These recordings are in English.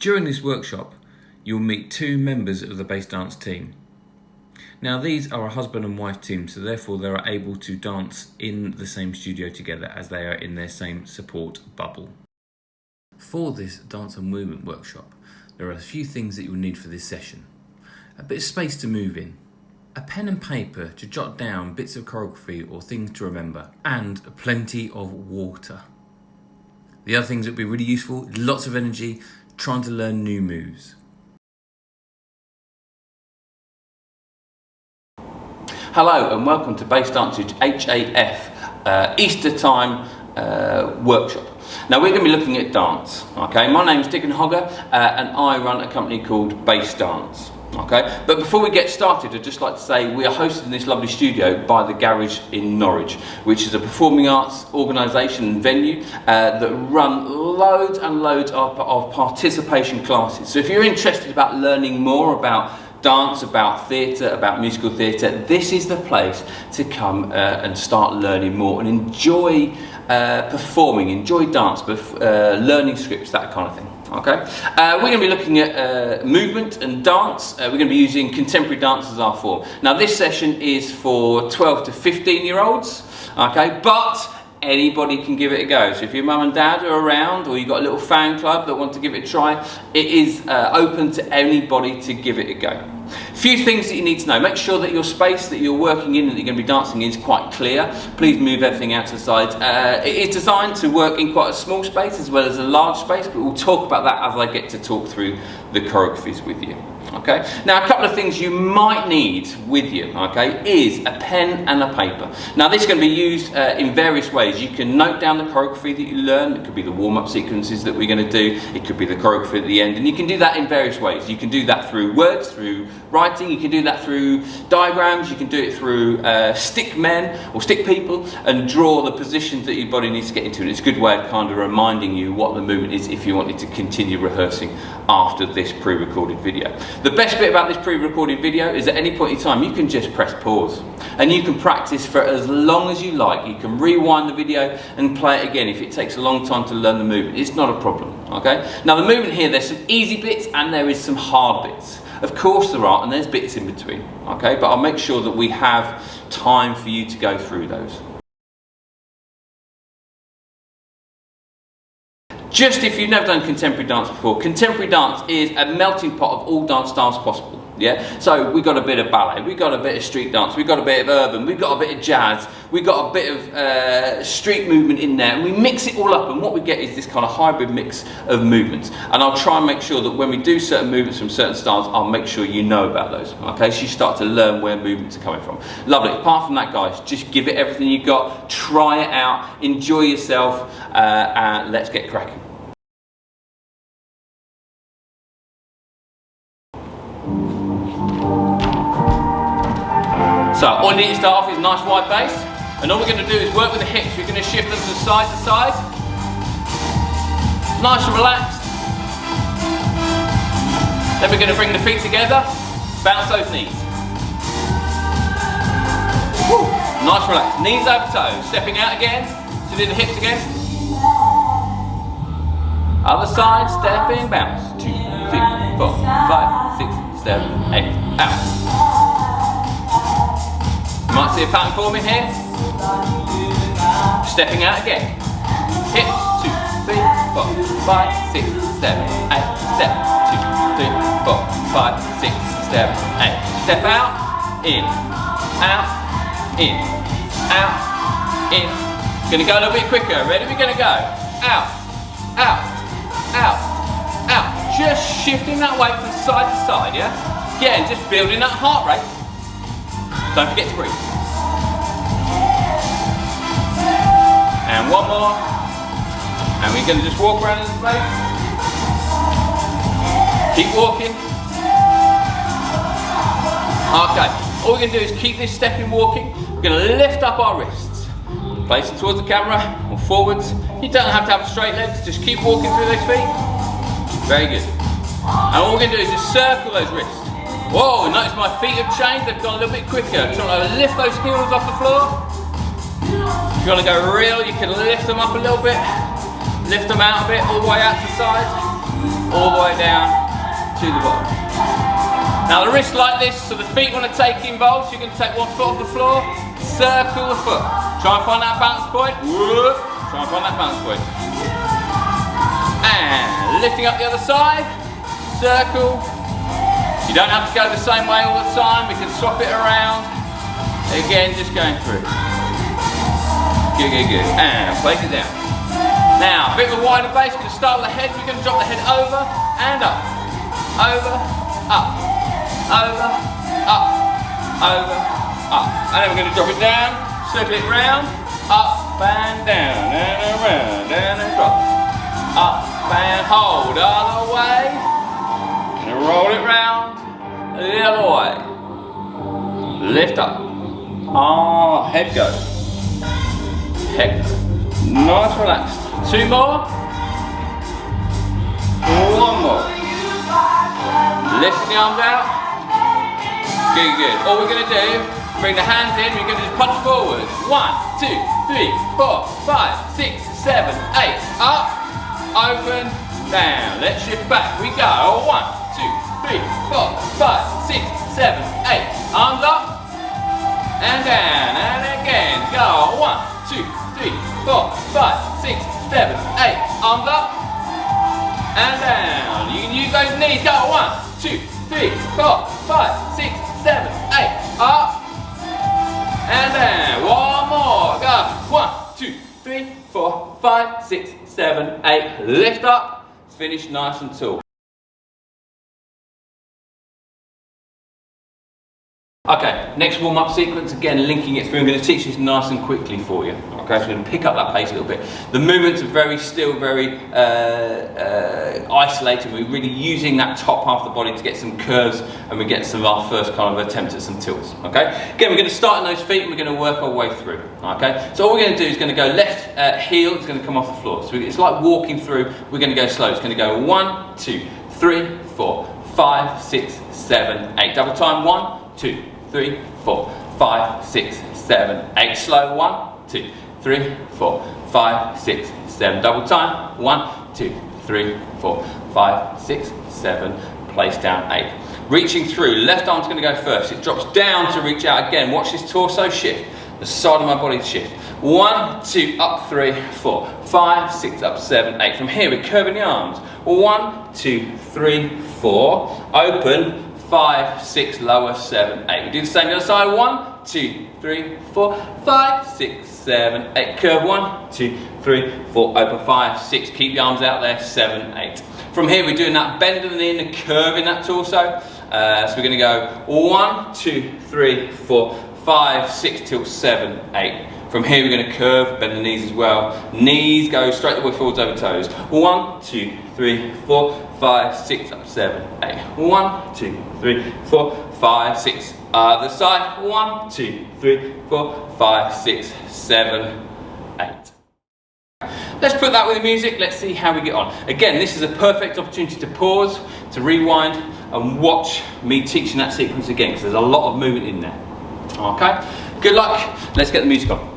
During this workshop, you'll meet two members of the bass dance team. Now these are a husband and wife team, so therefore they are able to dance in the same studio together as they are in their same support bubble. For this dance and movement workshop, there are a few things that you'll need for this session. A bit of space to move in, a pen and paper to jot down bits of choreography or things to remember, and plenty of water. The other things that would be really useful, lots of energy, trying to learn new moves. Hello and welcome to Bass Dance's HAF Easter time workshop. Now we're going to be looking at dance. Okay, my name's Dickon Hogger and I run a company called Bass Dance. Okay, but before we get started, I'd just like to say we are hosted in this lovely studio by the Garage in Norwich, which is a performing arts organisation and venue that run loads and loads of participation classes. So if you're interested about learning more about dance, about theatre, about musical theatre, this is the place to come and start learning more and enjoy performing, enjoy dance, learning scripts, that kind of thing. Okay, we're going to be looking at movement and dance. We're going to be using contemporary dance as our form. Now this session is for 12 to 15 year olds, okay, but anybody can give it a go. So if your mum and dad are around, or you've got a little fan club that want to give it a try, it is open to anybody to give it a go. A few things that you need to know. Make sure that your space that you're working in and that you're going to be dancing in is quite clear. Please move everything out to the sides. It is designed to work in quite a small space as well as a large space, but we'll talk about that as I get to talk through the choreographies with you. Okay. Now a couple of things you might need with you, okay, is a pen and a paper. Now this is going to be used in various ways. You can note down the choreography that you learn. It could be the warm-up sequences that we're going to do. It could be the choreography at the end, and you can do that in various ways. You can do that through words, through writing. You can do that through diagrams. You can do it through stick men or stick people and draw the positions that your body needs to get into. And it's a good way of kind of reminding you what the movement is if you wanted to continue rehearsing after this pre-recorded video. The best bit about this pre-recorded video is at any point in time you can just press pause and you can practice for as long as you like. You can rewind the video and play it again if it takes a long time to learn the movement. It's not a problem, okay? Now the movement here, there's some easy bits and there is some hard bits. Of course there are, and there's bits in between, okay? But I'll make sure that we have time for you to go through those. Just if you've never done contemporary dance before, contemporary dance is a melting pot of all dance styles possible. Yeah, so we've got a bit of ballet, we've got a bit of street dance, we've got a bit of urban, we've got a bit of jazz, we've got a bit of street movement in there, and we mix it all up, and what we get is this kind of hybrid mix of movements. And I'll try and make sure that when we do certain movements from certain styles, I'll make sure you know about those. Okay, so you start to learn where movements are coming from. Lovely. Apart from that, guys, just give it everything you got, try it out, enjoy yourself, and let's get cracking. So all you need to start off is a nice wide base, and all we're going to do is work with the hips. We're going to shift them from side to side, nice and relaxed. Then we're going to bring the feet together, bounce those knees. Woo. Nice relaxed, knees over toes, stepping out again, to do the hips again. Other side, stepping, bounce, 2, 3, 4, 5, 6, 7, 8, out. You might see a pattern forming here. Stepping out again. Hips, 2, 3, 4, 5, 6, 7, 8. Step, 2, 3, 4, 5, 6, 7, 8. Step out, in, out, in, out, in. Gonna go a little bit quicker. Ready? We're gonna go. Out, out, out, out. Just shifting that weight from side to side, yeah? Again, just building that heart rate. Don't forget to breathe. And one more. And we're going to just walk around in the space. Keep walking. Okay, all we're going to do is keep this stepping walking. We're going to lift up our wrists. Place it towards the camera or forwards. You don't have to have straight legs, just keep walking through those feet. Very good. And all we're going to do is just circle those wrists. Whoa, notice my feet have changed, they've gone a little bit quicker. So I'm going to lift those heels off the floor. If you want to go real, you can lift them up a little bit. Lift them out a bit, all the way out to the side. All all the way down to the bottom. Now the wrist like this, so the feet want to take in both, so you can take one foot off the floor, circle the foot. Try and find that balance point. Whoop. Try and find that balance point. And lifting up the other side, circle. You don't have to go the same way all the time, we can swap it around. Again, just going through. Good, good, good. And place it down. Now, a bit of a wider base, we're going to start with the head, we're going to drop the head over and up. Over, up. Over, up. Over, up. And then we're going to drop it down, circle it round, up and down, and around, and across. Up and hold other way. And roll it round the other way. Lift up. Ah, head goes. Head goes. Nice, relaxed. Two more. One more. Lifting the arms out. Good, good. All we're going to do, bring the hands in, we're going to just punch forward. 1, 2, 3, 4, 5, 6, 7, 8. Up, open, down. Let's shift back. We go. 1, 2, 3, 4, 5, 6, 7, 8. Arms up and down. And again. Go. 1, 2, 3, 4, 5, 6, 7, 8. Arms up and down. You can use those knees. Go. 1, 2, 3, 4, 5, 6, 7, 8. Up and down. One more. Go. 1, 2, 3, 4, 5, 6, 7, 8. Lift up. Finish nice and tall. Okay, next warm-up sequence, again linking it through. I'm going to teach this nice and quickly for you. Okay, so we're going to pick up that pace a little bit. The movements are still very isolated. We're really using that top half of the body to get some curves, and we get some of our first kind of attempts at some tilts. Okay, again we're going to start in those feet and we're going to work our way through. Okay, so all we're going to do is going to go left heel, it's going to come off the floor. So it's like walking through, we're going to go slow. It's going to go 1, 2, 3, 4, 5, 6, 7, 8. Double time, 1, 2, 3, 4, 5, 6, 7, 8. Slow. 1, 2, 3, 4, 5, 6, 7. Double time. 1, 2, 3, 4, 5, 6, 7. Place down. 8. Reaching through. Left arm's going to go first. It drops down to reach out again. Watch this torso shift. The side of my body shift. 1, 2, up 3, 4, 5, 6, up 7, 8. From here we're curving the arms. 1, 2, 3, 4. Open. 5, 6, lower, 7, 8. We do the same the other side. 1, 2, 3, 4, 5, 6, 7, 8. Curve. 1, 2, 3, 4. Open. 5, 6. Keep the arms out there. 7, 8. From here, we're doing that bend of the knee and the curve in that torso. So we're going to go 1, 2, 3, 4, 5, 6 till 7, 8. From here, we're going to curve, bend the knees as well. Knees go straight the way forwards over toes. 1, 2, 3, 4, 5, 6, up 7, 8. 1, 2, 3, 4, 5, 6. Other side. 1, 2, 3, 4, 5, 6, 7, 8. Let's put that with the music. Let's see how we get on. Again, this is a perfect opportunity to pause, to rewind, and watch me teaching that sequence again, because there's a lot of movement in there. Okay. Good luck. Let's get the music on.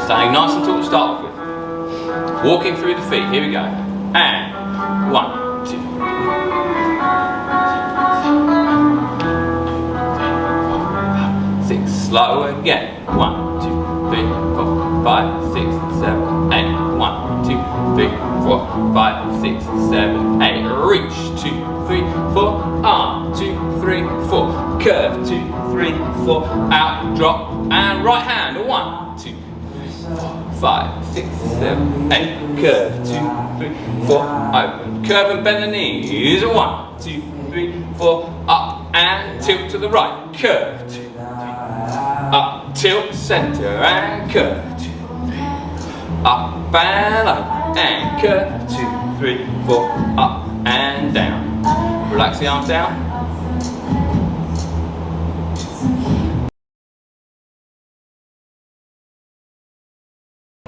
Standing nice and tall to start off with. Walking through the feet. Here we go. And 1, 2, 6. Slow again. 1, 2, 3, 4, 5, 6, 7, 8. 1, 2, 3, 4, 5, 6, 7, 8. Reach. 2, 3, 4. Arm. 2, 3, 4. Curve. 2, 3, 4. Out. Drop. And right hand. 1, 2, 5, 6, 7, 8. Curve. 2, 3, 4. Open. Curve and bend the knees. 1, 2, 3, 4. Up and tilt to the right. Curve. 2, 3. Up, tilt, center, and curve. 2, 3. Up and up, and curve. 2, 3, 4. Up and down. Relax the arms down.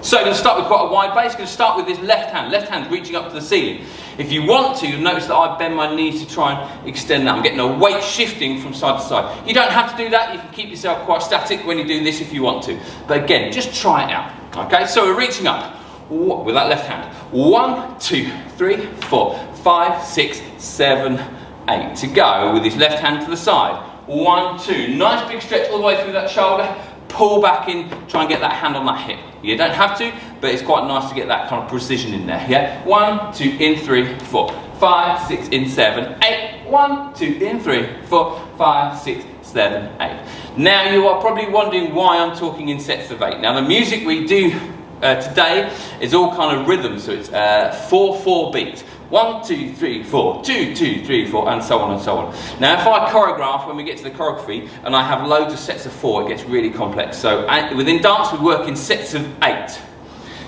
So you're going to start with quite a wide base. You're going to start with this left hand. Left hand's reaching up to the ceiling. If you want to, you'll notice that I bend my knees to try and extend that. I'm getting a weight shifting from side to side. You don't have to do that. You can keep yourself quite static when you do this if you want to. But again, just try it out. Okay, so we're reaching up with that left hand. 1, 2, 3, 4, 5, 6, 7, 8. To go with his left hand to the side. 1, 2. Nice big stretch all the way through that shoulder. Pull back in, try and get that hand on that hip. You don't have to, but it's quite nice to get that kind of precision in there. Yeah? 1, 2, in 3, 4, 5, 6, in 7, 8. 1, 2, in 3, 4, 5, 6, 7, 8. Now you are probably wondering why I'm talking in sets of 8. Now the music we do today is all kind of rhythm, so it's 4/4 beats. 1, 2, 3, 4, 2, 2, 3, 4, and so on and so on. Now, if I choreograph, when we get to the choreography, and I have loads of sets of 4, it gets really complex. So within dance, we work in sets of 8.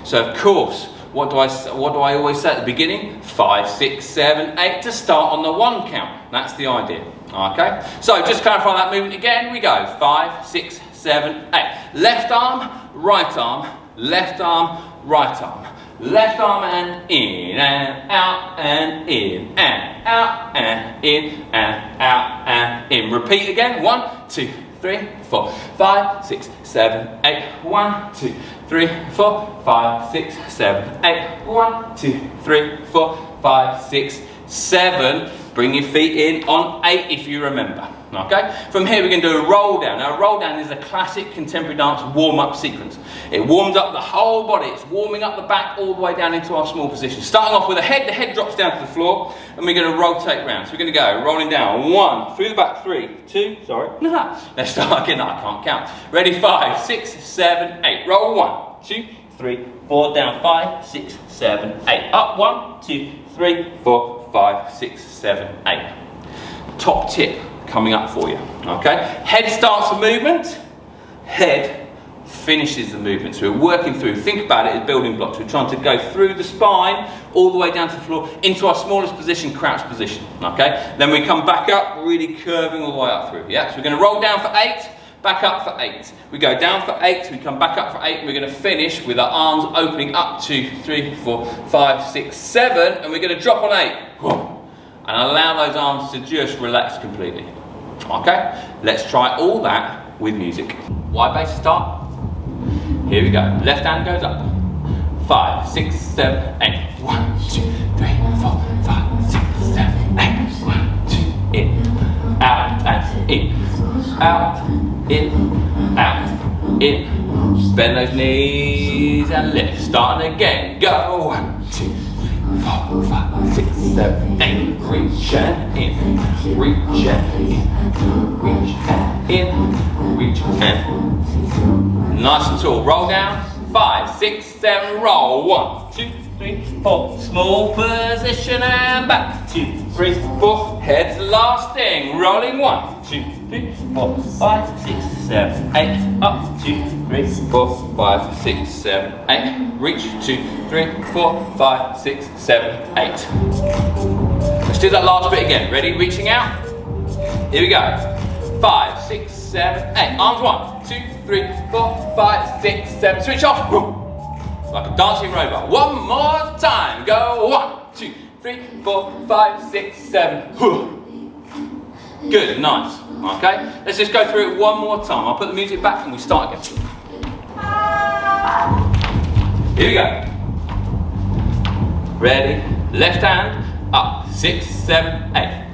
So of course, what do I always say at the beginning? 5, 6, 7, 8 to start on the 1 count. That's the idea. Okay. So just clarify that movement again. We go 5, 6, 7, 8. Left arm, right arm, left arm, right arm. Left arm and in and out and in and out and in and out and in. Repeat again. 1, 2, 3, 4, 5, 6, 7, 8. 1, 2, 3, 4, 5, 6, 7, 8. 1, 2, 3, 4, 5, 6, 7. Bring your feet in on 8 if you remember. Okay? From here we're going to do a roll down. Now a roll down is a classic contemporary dance warm-up sequence. It warms up the whole body. It's warming up the back all the way down into our small position. Starting off with the head drops down to the floor and we're going to rotate round. So we're going to go rolling down. 1, through the back, 3, 2, sorry. Let's start again. I can't count. Ready? 5, 6, 7, 8. Roll 1, 2, 3, 4, down 5, 6, 7, 8. Up 1, 2, 3, 4, 5, 6, 7, 8. Top tip coming up for you. Okay? Head starts the movement, head finishes the movement. So we're working through, think about it as building blocks. We're trying to go through the spine, all the way down to the floor, into our smallest position, crouch position. Okay? Then we come back up, really curving all the way up through. Yeah? So we're going to roll down for 8, back up for 8. We go down for 8, we come back up for 8, and we're going to finish with our arms opening up 2, 3, 4, 5, 6, 7, and we're going to drop on 8. And allow those arms to just relax completely. Okay? Let's try all that with music. Wide base start. Here we go. Left hand goes up. 5, 6, 7, 8. 1, 2, 3, 4, 5, 6, 7, 8. 1, 2, in. Out and in. Out, in, out, in. Bend those knees and lift. Starting again. Go. 1, 2, 3, 4, 5, 6, 7, 8. Reach and in. Reach and in. Reach and in. Reach and. Nice and tall. Roll down. 5, 6, 7. Roll. 1, 2, 3, 4. Small position and back. 2, 3, 4. Head's the last thing. Rolling. 1, 2, 3, 4, 5, 6, 7, 8. Up. 2, 3, 4, 5, 6, 7, 8. Reach. 2, 3, 4, 5, 6, 7, 8. Let's do that last bit again. Ready? Reaching out. Here we go. 5, 6, 7, 8. Arms 1, 2, 3, 4, 5, 6, 7. Switch off. Like a dancing robot. One more time. Go. 1, 2, 3, 4, 5, 6, 7. Good. Nice. Okay. Let's just go through it one more time. I'll put the music back and we start again. Here we go. Ready? Left hand up. 6, 7, 8.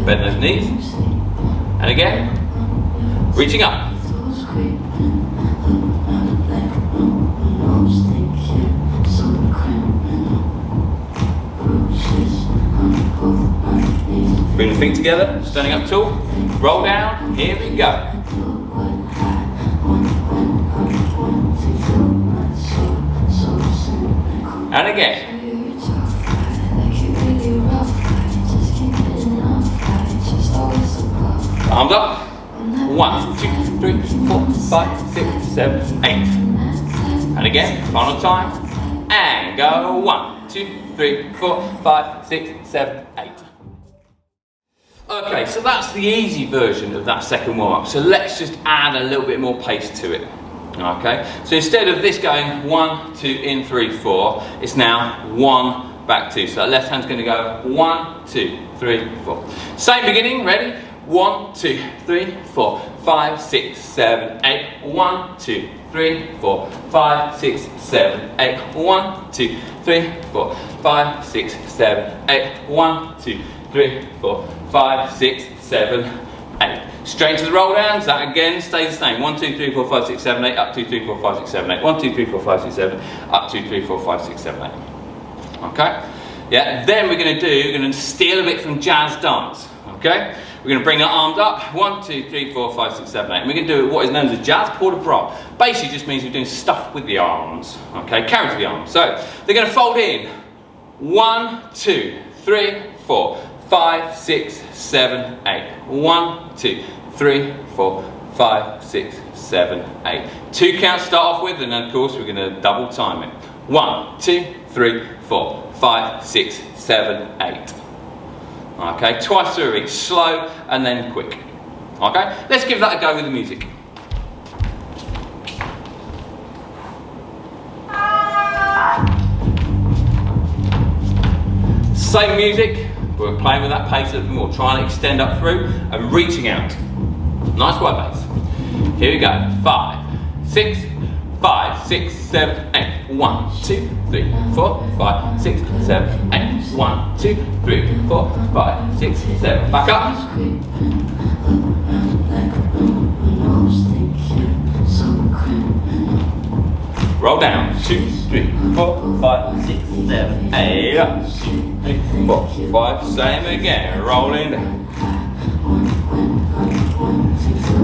Bend those knees. And again. Reaching up. Bring the feet together, standing up tall. Roll down. Here we go. And again. Arms up. 1, 2, 3, 4, 5, 6, 7, 8. And again, final time. And go. 1, 2, 3, 4, 5, 6, 7, 8. Okay, so that's the easy version of that second warm-up. So let's just add a little bit more pace to it. Okay, so instead of this going 1, 2, in, 3, 4, it's now 1, back 2. So that left hand's going to go 1, 2, 3, 4. Same beginning, ready? 1, 2, 3, 4, 5, 6, 7, 8. 1, 2, 3, 4, 5, 6, 7, 8. 1, 2, 3, 4, 5, 6, 7, 8. 1, 2, 3, 4, 5, 6, 7, 8. Straight to the roll downs, that again stays the same. 1, 2, 3, 4, 5, 6, 7, 8, up 2, 3, 4, 5, 6, 7, 8. 1, 2, 3, 4, 5, 6, 7, up 2, 3, 4, 5, 6, 7, 8. Okay? Yeah, then we're going to steal a bit from jazz dance. Okay? We're going to bring our arms up. 1, 2, 3, 4, 5, 6, 7, 8. And we're going to do what is known as a jazz port de bras. Basically just means we're doing stuff with the arms. Okay? Carry to the arms. So they're going to fold in. 1, 2, 3, 4, 5, 6, 7, 8. 1, 2, 3, 4, 5, 6, 7, 8. 2 counts to start off with, and then of course we're going to double time it. 1, 2, 3, 4, 5, 6, 7, 8. Okay, twice through each, slow and then quick. Okay, let's give that a go with the music. Same music, we're playing with that pace a little bit more, trying to extend up through and reaching out. Nice wide bass. Here we go. 5, 6, 5, 6, 7, 8. 1, 2, 3, 4, 5, 6, 7, 8. 1, 2, 3, 4, 5, 6, 7. Back up. Roll down. 2, 3, 4, 5, 6, 7, 8. Up. 2, 3, 4, 5. Same again. Rolling down.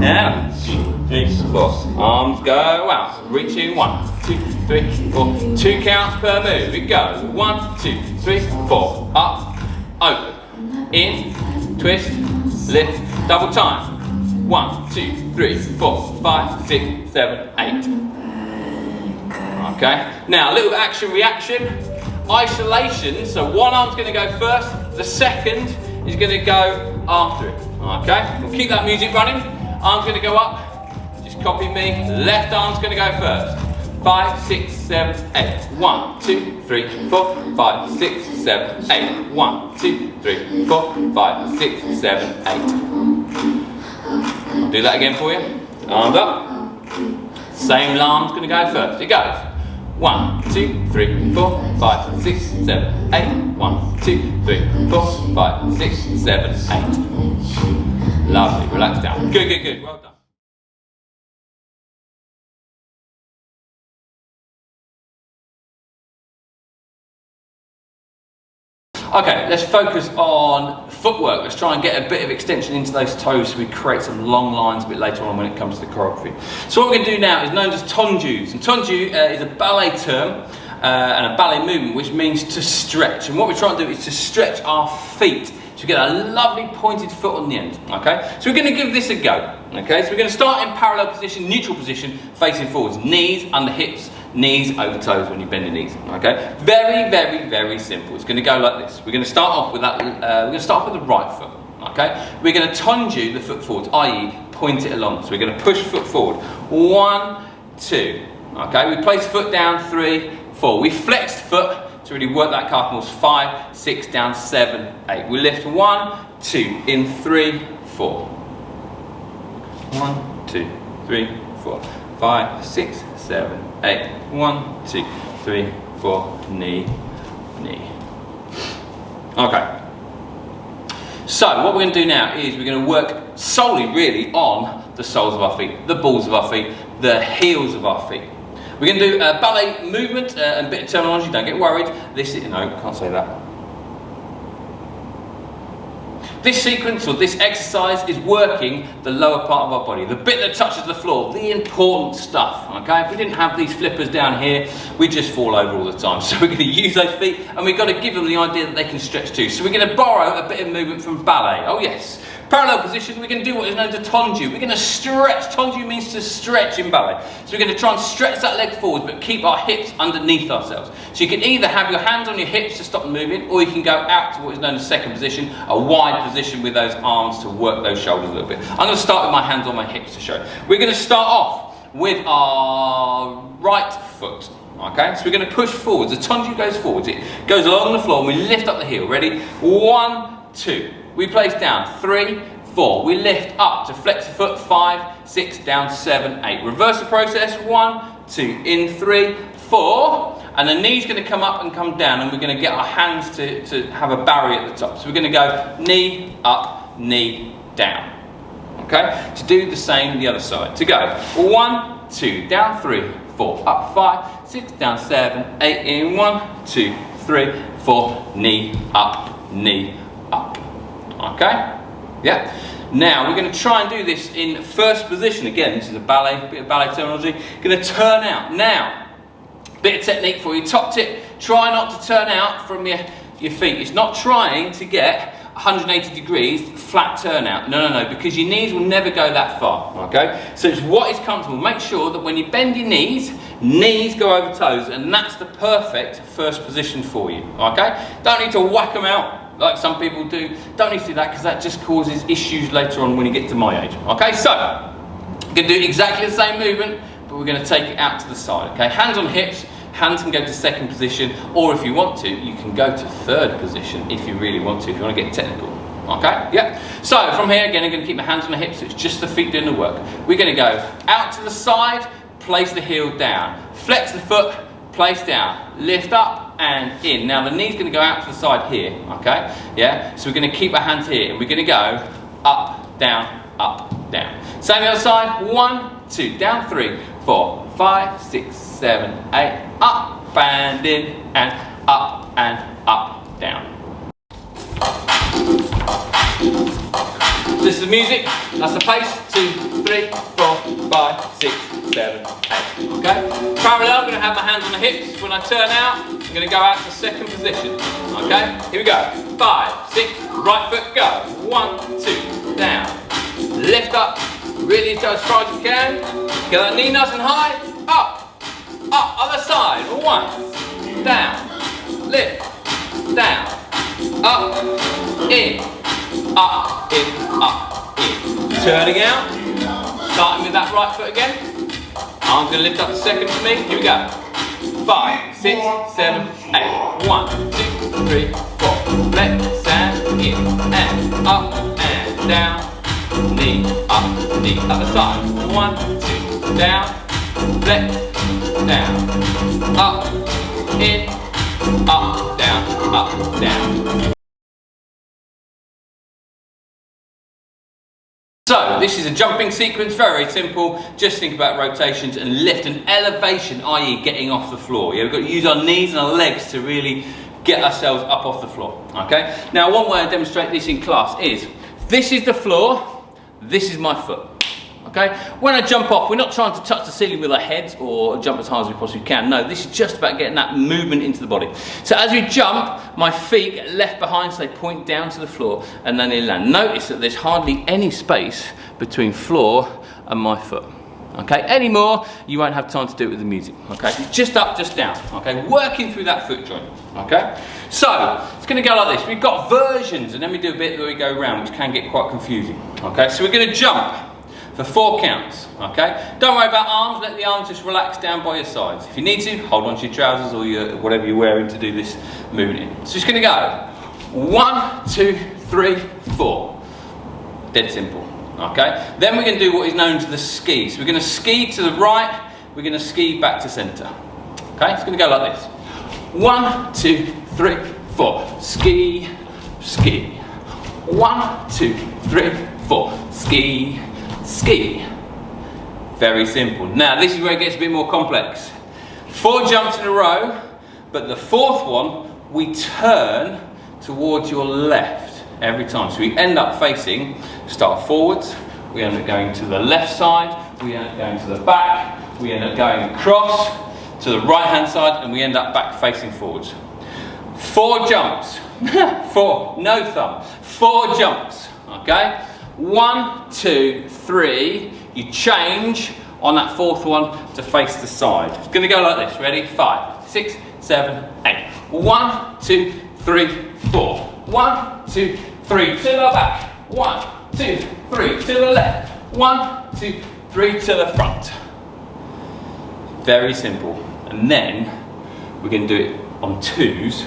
And 2, 3, 4. Arms go out. Reaching 1, 2, 3, 4. 2 counts per move. It goes 1, 2, 3, 4. Up, open, in, twist, lift, double time. 1, 2, 3, 4, 5, 6, 7, 8. Okay. Now a little action reaction. Isolation. So one arm's going to go first. The second is going to go after it. Okay. We'll keep that music running. Arm's going to go up. Just copy me. Left arm's going to go first. 5, 6, 7, 8. 1, 2, 3, 4, 5, 6, 7, 8. 1, 2, 3, 4, 5, 6, 7, 8. I'll do that again for you. Arms up. Same arm's going to go first. It goes 1, 2, 3, 4, 5, 6, 7, 8. 1, 2, 3, 4, 5, 6, 7, 8. Lovely. Relax down. Good, good, good. Well done. Okay, let's focus on footwork. Let's try and get a bit of extension into those toes so we create some long lines a bit later on when it comes to the choreography. So what we're going to do now is known as tendus. And tendu is a ballet term and a ballet movement which means to stretch. And what we're trying to do is to stretch our feet. So we get a lovely pointed foot on the end, okay? So we're going to give this a go, okay? So we're going to start in parallel position, neutral position, facing forwards. Knees under hips, knees over toes when you bend the knees, okay? Very, very, very simple. It's going to go like this. We're going to start off with that, we're going to start off with the right foot, okay? We're going to tendu the foot forward, i.e. point it along. So we're going to push foot forward. 1, 2, okay? We place foot down, 3, 4. We flex foot to really work that calf muscle. 5, 6, down, 7, 8. We lift 1, 2, in 3, 4. 1, 2, 3, 4, 5, 6, 7, 8. 1, 2, 3, 4, knee, knee. Okay. So what we're going to do now is we're going to work solely really on the soles of our feet, the balls of our feet, the heels of our feet. We're going to do a ballet movement and a bit of terminology, don't get worried. This is, no, can't say that. This sequence or this exercise is working the lower part of our body, the bit that touches the floor, the important stuff, okay? If we didn't have these flippers down here, we'd just fall over all the time. So we're going to use those feet and we've got to give them the idea that they can stretch too. So we're going to borrow a bit of movement from ballet. Oh yes, Parallel position, we're going to do what is known as a tendu. We're going to stretch. Tendu means to stretch in ballet. So we're going to try and stretch that leg forward, but keep our hips underneath ourselves. So you can either have your hands on your hips to stop them moving, or you can go out to what is known as second position, a wide position with those arms to work those shoulders a little bit. I'm going to start with my hands on my hips to show. We're going to start off with our right foot. Okay, so we're going to push forwards. The tendu goes forwards. It goes along the floor and we lift up the heel. Ready? 1, 2. We place down. 3, 4. We lift up to flex the foot. 5, 6, down 7, 8. Reverse the process. 1, 2. In 3, 4. And the knee's going to come up and come down, and we're going to get our hands to have a barrier at the top. So we're going to go knee up, knee down. Okay? To do the same the other side. To go 1, 2, down 3, 4, up 5, 6, down 7, 8, in 1, 2, 3, 4, knee up, knee up. Okay? Yeah. Now we're going to try and do this in first position. Again, this is a bit of ballet terminology. Going to turn out. Now, bit of technique for you. Top tip, try not to turn out from your feet. It's not trying to get 180 degrees flat turnout. No, because your knees will never go that far. Okay? So it's what is comfortable. Make sure that when you bend your knees go over toes, and that's the perfect first position for you. Okay? Don't need to whack them out like some people do. Don't need to do that, because that just causes issues later on when you get to my age. Okay? So, we're going to do exactly the same movement, but we're going to take it out to the side. Okay? Hands on hips. Hands can go to second position, or if you want to, you can go to third position if you really want to, if you want to get technical. Okay? Yeah. So from here, again, I'm going to keep my hands on the hips, so it's just the feet doing the work. We're going to go out to the side, place the heel down, flex the foot, place down, lift up and in. Now the knee's going to go out to the side here. Okay? Yeah. So we're going to keep our hands here, and we're going to go up, down, up, down. Same the other side. 1, 2, down 3, 4, 5, 6, 7, 8, up and in, and up and up, down. This is the music, that's the pace. 2, 3, 4, 5, 6, 7, 8. Okay? Parallel, I'm going to have my hands on the hips. When I turn out, I'm going to go out to second position. Okay? Here we go. 5, 6, right foot, go. 1, 2, down. Lift up, really go as far as you can. Get that knee nice and high, up. Up, other side, 1, down, lift, down, up, in, up, in, up, in. Turning out, starting with that right foot again. I'm going to lift up the second for me, here we go. 5, 6, 7, 8, 1, 2, 3, 4, flex and in, and up and down, knee, other side, 1, 2, down, flex, down, up, in, up, down. So this is a jumping sequence, very simple. Just think about rotations and lift and elevation, i.e. getting off the floor. Yeah, we've got to use our knees and our legs to really get ourselves up off the floor. Okay. Now one way I demonstrate this in class is, this is the floor, this is my foot. Okay? When I jump off, we're not trying to touch the ceiling with our heads or jump as high as we possibly can. No, this is just about getting that movement into the body. So as we jump, my feet get left behind, so they point down to the floor, and then they land. Notice that there's hardly any space between floor and my foot. Okay? Any more, you won't have time to do it with the music. Okay? Just up, just down. Okay? Working through that foot joint. Okay? So, it's going to go like this. We've got versions, and then we do a bit where we go around, which can get quite confusing. Okay? So we're going to jump for 4 counts, okay? Don't worry about arms, let the arms just relax down by your sides. If you need to, hold on to your trousers or your, whatever you're wearing to do this movement. So it's gonna go 1, 2, 3, 4. Dead simple, okay? Then we're gonna do what is known as the ski. So we're gonna ski to the right, we're gonna ski back to center. Okay, it's gonna go like this. 1, 2, 3, 4. Ski, ski. 1, 2, 3, 4. Ski, ski. Very simple. Now this is where it gets a bit more complex. 4 jumps in a row, but the 4th one we turn towards your left every time. So we end up facing, start forwards, we end up going to the left side, we end up going to the back, we end up going across to the right hand side, and we end up back facing forwards. 4 jumps. 4, no thumb. 4 jumps. Okay? 1, 2, 3. You change on that fourth one to face the side. It's going to go like this. Ready? 5, 6, 7, 8. 1, 2, 3, 4. 1, 2, 3 to the back. 1, 2, 3 to the left. 1, 2, 3 to the front. Very simple. And then we're going to do it on twos,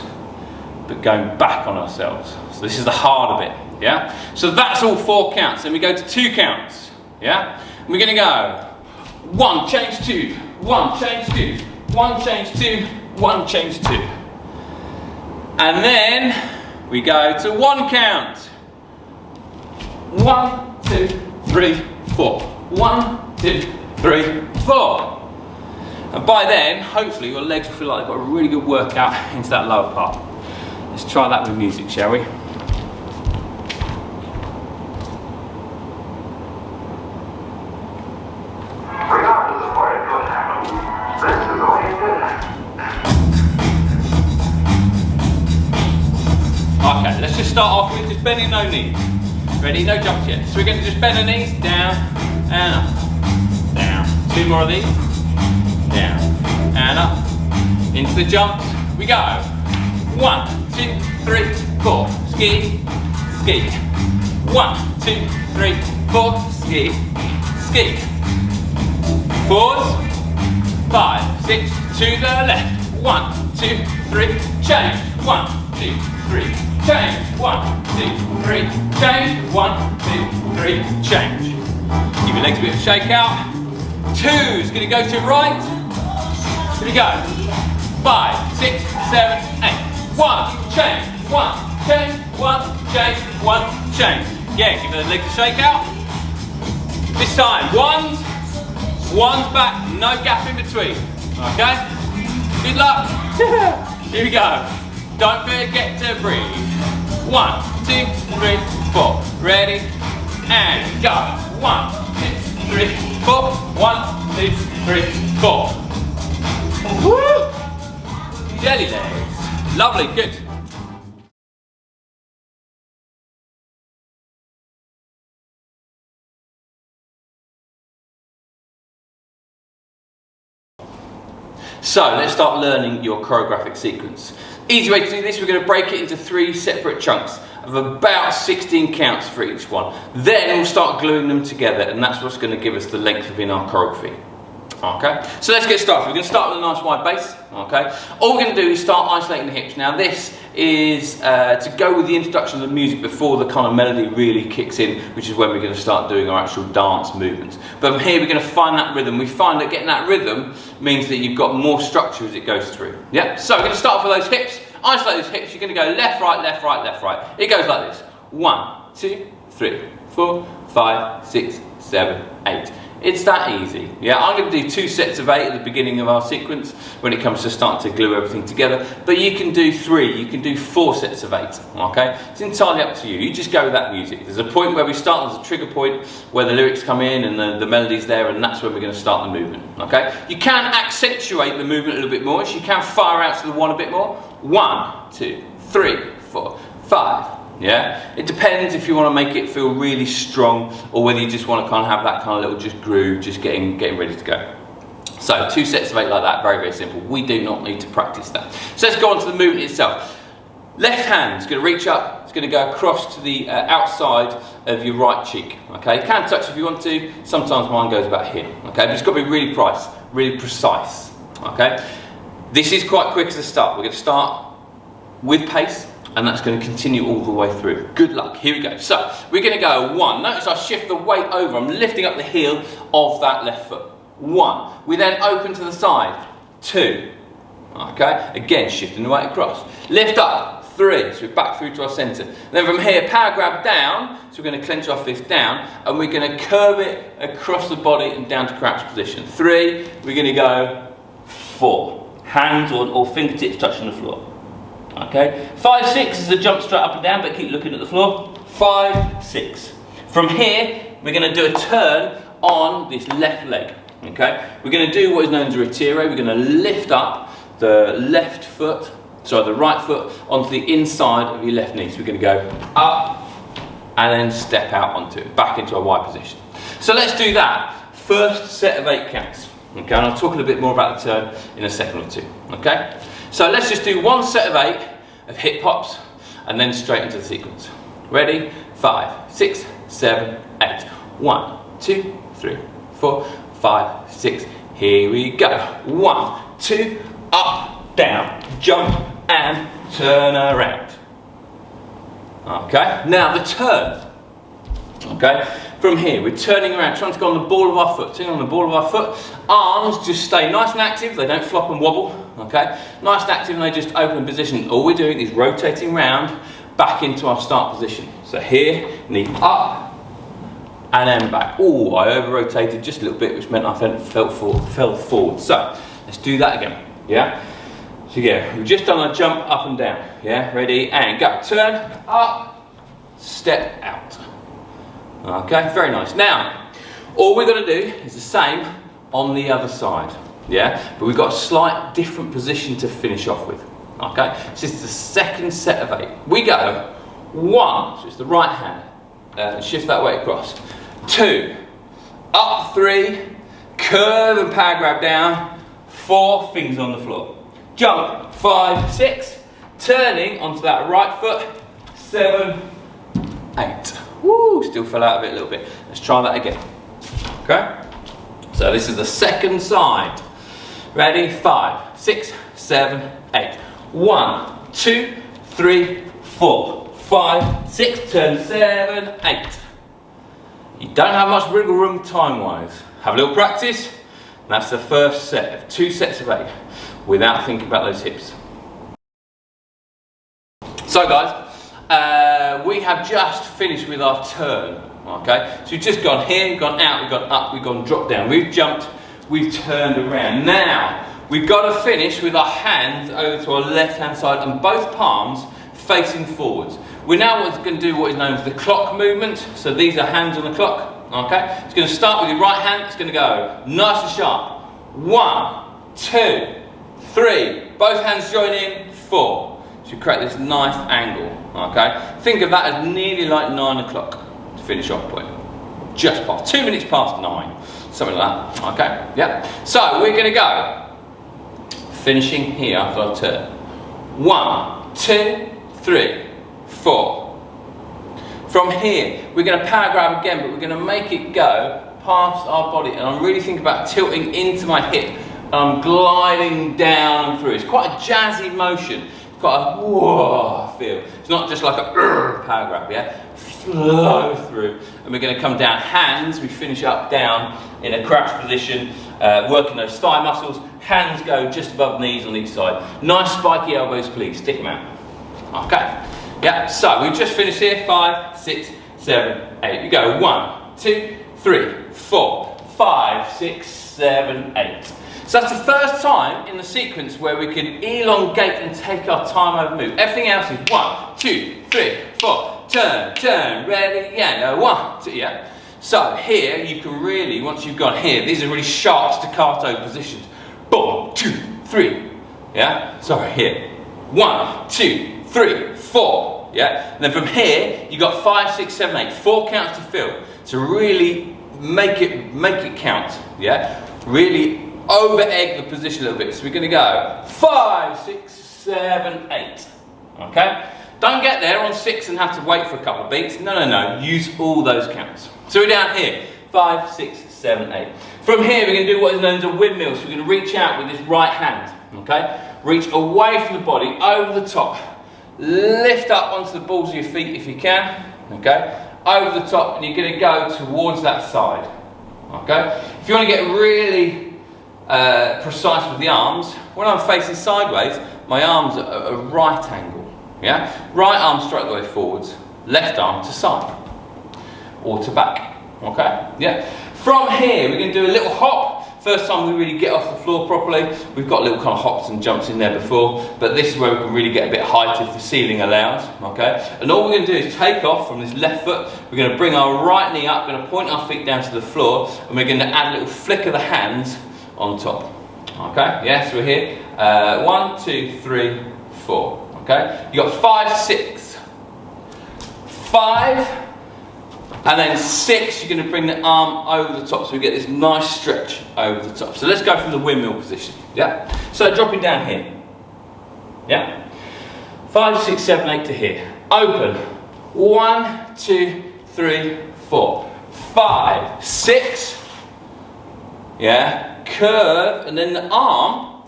but going back on ourselves. So this is the harder bit, yeah? So that's all 4 counts. Then we go to 2 counts, yeah? And we're going to go 1, change 2, 1, change 2, 1, change 2, 1, change 2. And then we go to 1 count. 1, 2, 3, 4. 1, 2, 3, 4. And by then, hopefully your legs will feel like they've got a really good workout into that lower part. Let's try that with music, shall we? Regardless of where it could happen, this is the way it did. Okay, let's just start off with just bending no knees. Ready? No jumps yet. So we're going to just bend the knees, down and up. Down. 2 more of these. Down and up. Into the jumps we go. 1, 2, 3, 4. Ski, ski. 1, 2, 3, 4. Ski, ski. 4s. 5, 6 to the left. 1, 2, 3. Change. 1, 2, 3. Change. 1, 2, 3. Change. 1, 2, 3. Change. Give your legs a bit of a shake out. 2's going to go to right. Here we go. 5, 6, 7, 8. 1, change, 1, change, 1, change, 1, change. Again, give the legs a shake out. This time, 1's back, no gap in between. Okay? Good luck. Here we go. Don't forget to breathe. 1, 2, 3, 4. Ready? And go. 1, 2, 3, 4. 1, 2, 3, 4. Woo! Jelly legs. Lovely, good. So let's start learning your choreographic sequence. Easy way to do this, we're going to break it into 3 separate chunks of about 16 counts for each one. Then we'll start gluing them together, and that's what's going to give us the length in our choreography. Okay, so let's get started. We're going to start with a nice wide base. Okay, all we're going to do is start isolating the hips. Now this is to go with the introduction of the music before the kind of melody really kicks in, which is when we're going to start doing our actual dance movements. But from here we're going to find that rhythm. We find that getting that rhythm means that you've got more structure as it goes through. Yeah, so we're going to start off with those hips. Isolate those hips. You're going to go left, right, left, right, left, right. It goes like this. 1, 2, 3, 4, 5, 6, 7, 8. It's that easy. Yeah, I'm going to do 2 sets of 8 at the beginning of our sequence when it comes to starting to glue everything together. But you can do 3, you can do 4 sets of 8. Okay, it's entirely up to you. You just go with that music. There's a point where we start, there's a trigger point where the lyrics come in and the melody's there, and that's when we're going to start the movement. Okay, you can accentuate the movement a little bit more, so you can fire out to the 1 a bit more. 1, 2, 3, 4, 5. Yeah, it depends if you want to make it feel really strong or whether you just want to kind of have that kind of little just groove, just getting ready to go. So 2 sets of 8 like that, very, very simple. We do not need to practice that. So let's go on to the movement itself. Left hand is going to reach up, it's going to go across to the outside of your right cheek. Okay, you can touch if you want to, sometimes mine goes about here. Okay, but it's got to be really precise. Okay, this is quite quick as a start. We're going to start with pace, and that's going to continue all the way through. Good luck. Here we go. So we're going to go 1. Notice I shift the weight over. I'm lifting up the heel of that left foot. 1. We then open to the side. 2. Okay. Again, shifting the weight across. Lift up. 3. So we're back through to our centre. Then from here, power grab down. So we're going to clench our fist down, and we're going to curve it across the body and down to crouch position. 3. We're going to go 4. Hands or fingertips touching the floor. Okay, 5, 6 is a jump straight up and down, but keep looking at the floor. 5, 6. From here, we're going to do a turn on this left leg. Okay, we're going to do what is known as a ritiro. We're going to lift up the the right foot onto the inside of your left knee. So we're going to go up and then step out onto it, back into a Y position. So let's do that. First set of 8 counts. Okay, and I'll talk a little bit more about the turn in a second or two. Okay, so let's just do one set of 8 of hip hops and then straight into the sequence. Ready? 5, 6, 7, 8. 1, 2, 3, 4, 5, 6. Here we go. 1, 2, up, down, jump, and turn around. Okay, now the turn. Okay, from here we're turning around, trying to go on the ball of our foot. Turning on the ball of our foot. Arms just stay nice and active, they don't flop and wobble. Okay, nice and active, and they just open position. All we're doing is rotating round back into our start position. So here, knee up, and then back. Oh, I over rotated just a little bit, which meant I fell forward. So let's do that again. Yeah. So yeah, we've just done a jump up and down. Yeah, ready and go. Turn up, step out. Okay, very nice. Now, all we're going to do is the same on the other side. Yeah, but we've got a slight different position to finish off with. Okay, so this is the second set of 8. We go 1, so it's the right hand, shift that way across. 2, up 3, curve and power grab down. 4, fingers on the floor. Jump, 5, 6, turning onto that right foot. 7, 8. Woo, still fell out of it a little bit. Let's try that again. Okay, so this is the second side. Ready? 5, 6, 7, 8. 1, 2, 3, 4, 5, 6, turn 7, 8. You don't have much wiggle room time-wise. Have a little practice. And that's the first set of 2 sets of 8 without thinking about those hips. So guys, we have just finished with our turn. Okay, so we've just gone here, gone out, we've gone up, we've gone drop down, we've jumped, we've turned around. Now we've got to finish with our hands over to our left hand side and both palms facing forwards. We're now going to do what is known as the clock movement. So these are hands on the clock. Okay, it's going to start with your right hand. It's going to go nice and sharp. 1, 2, 3. Both hands join in. 4. So you create this nice angle. Okay, think of that as nearly like 9 o'clock to finish off point. Just past 2 minutes past 9, something like that. Okay, yeah. So we're going to go finishing here after our turn. 1, 2, 3, 4. From here, we're going to power grab again, but we're going to make it go past our body. And I'm really thinking about tilting into my hip. And I'm gliding down and through. It's quite a jazzy motion. It's quite a whoa feel. It's not just like a power grab, yeah? Flow through. And we're going to come down. Hands, we finish up down in a crouch position, working those thigh muscles. Hands go just above knees on each side. Nice spiky elbows, please. Stick them out. Okay. Yeah, so we've just finished here. 5, 6, 7, 8. You go 1, 2, 3, 4, 5, 6, 7, 8. So that's the first time in the sequence where we can elongate and take our time over move. Everything else is 1, 2, 3, 4. Turn, turn, ready, yeah. 1, 2, yeah. So here you can really, once you've gone here, these are really sharp staccato positions. 1, 2, 3. Yeah. Sorry, here. 1, 2, 3, 4, yeah, and then from here you got 5, 6, 7, 8, 4 counts to fill. So really make it count, yeah. Really over egg the position a little bit. So we're going to go 5, 6, 7, 8. Okay, don't get there on 6 and have to wait for a couple of beats. No. Use all those counts. So we're down here 5, 6, 7, 8. From here we're going to do what is known as a windmill. So we're going to reach out with this right hand. Okay, reach away from the body over the top. Lift up onto the balls of your feet if you can, okay, over the top, and you're going to go towards that side, okay. If you want to get really precise with the arms, when I'm facing sideways, my arms are at a right angle, yeah. Right arm straight the way forwards, left arm to side, or to back, okay, yeah. From here, we're going to do a little hop. First time we really get off the floor properly. We've got little kind of hops and jumps in there before, but this is where we can really get a bit height if the ceiling allows, okay? And all we're going to do is take off from this left foot. We're going to bring our right knee up, we're going to point our feet down to the floor, and we're going to add a little flick of the hands on top, okay? Yes, we're here. 1, 2, 3, 4, okay? You got 5, 6, 5, And then 6, you're going to bring the arm over the top, so we get this nice stretch over the top. So let's go from the windmill position. Yeah. So dropping down here. Yeah. 5, 6, 7, 8 to here. Open. 1, 2, 3, 4, 5, 6. Yeah. Curve, and then the arm.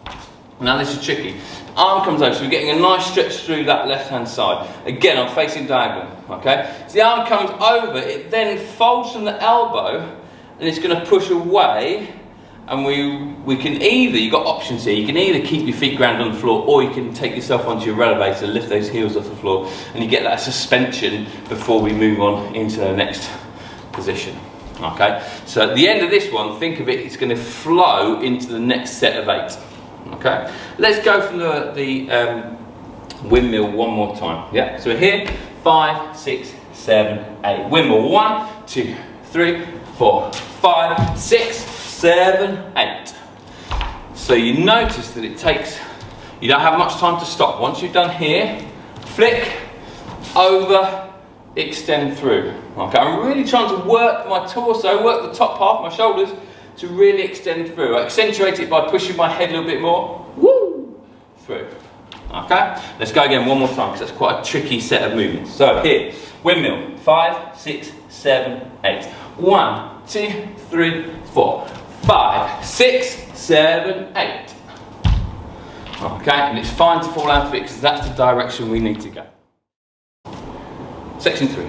Now this is tricky. Arm comes over, so we're getting a nice stretch through that left-hand side. Again, I'm facing diagonal, okay? So the arm comes over, it then folds from the elbow, and it's going to push away, and we can either, you've got options here, you can either keep your feet grounded on the floor, or you can take yourself onto your elevator, lift those heels off the floor, and you get that suspension before we move on into the next position. Okay, so at the end of this one, think of it, it's going to flow into the next set of 8. Okay, let's go from the windmill one more time. Yeah, so we're here, 5, 6, 7, 8. Windmill, 1, 2, 3, 4, 5, 6, 7, 8. So you notice that it takes, you don't have much time to stop. Once you've done here, flick, over, extend through. Okay, I'm really trying to work my torso, work the top half, my shoulders, to really extend through. I accentuate it by pushing my head a little bit more. Woo! Through. Okay? Let's go again one more time, because that's quite a tricky set of movements. So here, windmill. 5, 6, 7, 8. 1, 2, 3, 4, 5, 6, 7, 8. Okay, and it's fine to fall out of it, because that's the direction we need to go. Section 3.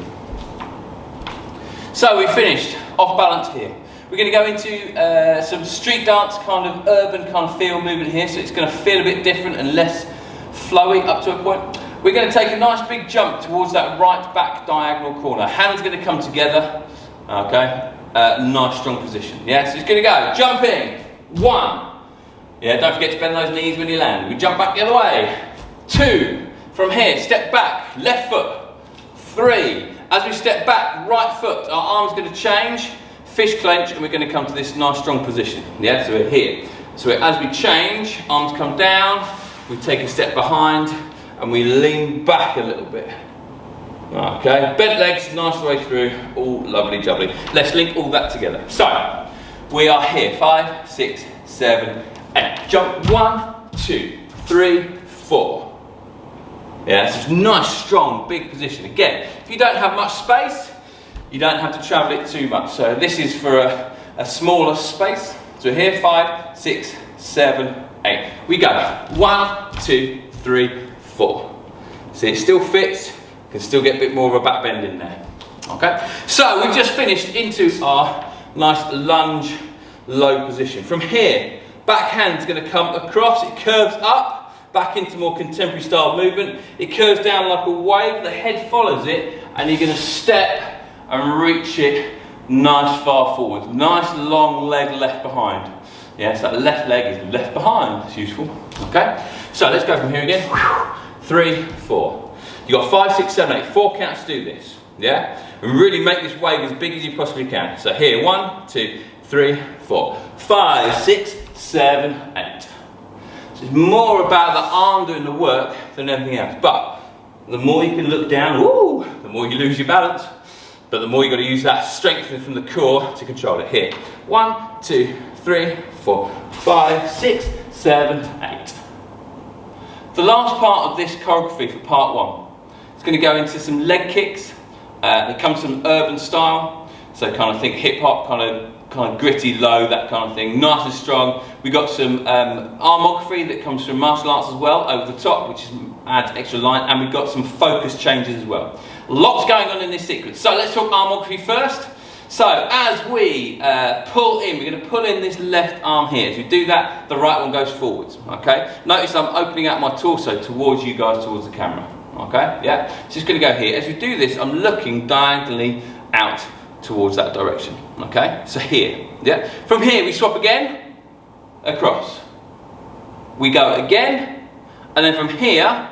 So we finished off balance here. We're going to go into some street dance, kind of urban kind of feel movement here, so it's going to feel a bit different and less flowy up to a point. We're going to take a nice big jump towards that right back diagonal corner. Hands are going to come together, okay, nice strong position. Yeah, so it's going to go, jumping, 1. Yeah, don't forget to bend those knees when you land. We jump back the other way. 2, from here, step back, left foot. 3, as we step back, right foot, our arm's going to change. Fish clench, and we're going to come to this nice strong position. Yeah, so we're here. So as we change, arms come down, we take a step behind, and we lean back a little bit. Okay, bent legs, nice way through, all lovely jubbly. Let's link all that together. So, we are here, 5, 6, 7, 8. Jump, 1, 2, 3, 4. Yeah, this is nice, strong, big position. Again, if you don't have much space, you don't have to travel it too much. So this is for a smaller space. So here, 5, 6, 7, 8. We go. 1, 2, 3, 4. See, it still fits. You can still get a bit more of a back bend in there. Okay. So we've just finished into our nice lunge, low position. From here, back hand's going to come across. It curves up, back into more contemporary style movement. It curves down like a wave. The head follows it, and you're going to step and reach it nice far forward. Nice long leg left behind. Yes, that left leg is left behind. It's useful. Okay, so let's go from here again. 3, 4. You got 5, 6, 7, 8. 4 counts to do this. Yeah, and really make this wave as big as you possibly can. So here, 1, 2, 3, 4, 5, 6, 7, 8. So it's more about the arm doing the work than anything else. But the more you can look down, woo, the more you lose your balance. But the more you've got to use that strength from the core to control it. Here, 1, 2, 3, 4, 5, 6, 7, 8. The last part of this choreography for part 1 is going to go into some leg kicks. It comes from urban style, so kind of think hip hop, kind of gritty, low, that kind of thing. Nice and strong. We got some armography that comes from martial arts as well over the top, which adds extra line, and we've got some focus changes as well. Lots going on in this sequence. So let's talk armography first. So as we pull in, we're going to pull in this left arm here. As we do that, the right one goes forwards. Okay. Notice I'm opening out my torso towards you guys, towards the camera. Okay. Yeah. So it's going to go here. As we do this, I'm looking diagonally out towards that direction. Okay. So here. Yeah. From here, we swap again. Across. We go again, and then from here,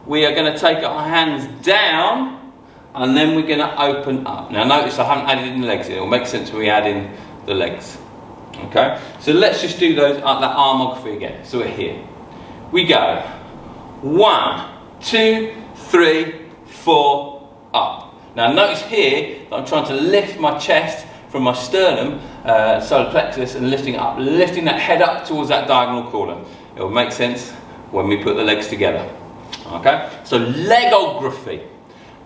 we are going to take our hands down. And then we're going to open up. Now notice I haven't added in the legs here. It will make sense when we add in the legs. Okay? So let's just do those that armography again. So we're here. We go. 1, 2, 3, 4, up. Now notice here that I'm trying to lift my chest from my sternum, solar plexus, and lifting it up, lifting that head up towards that diagonal colon. It will make sense when we put the legs together. Okay, so legography.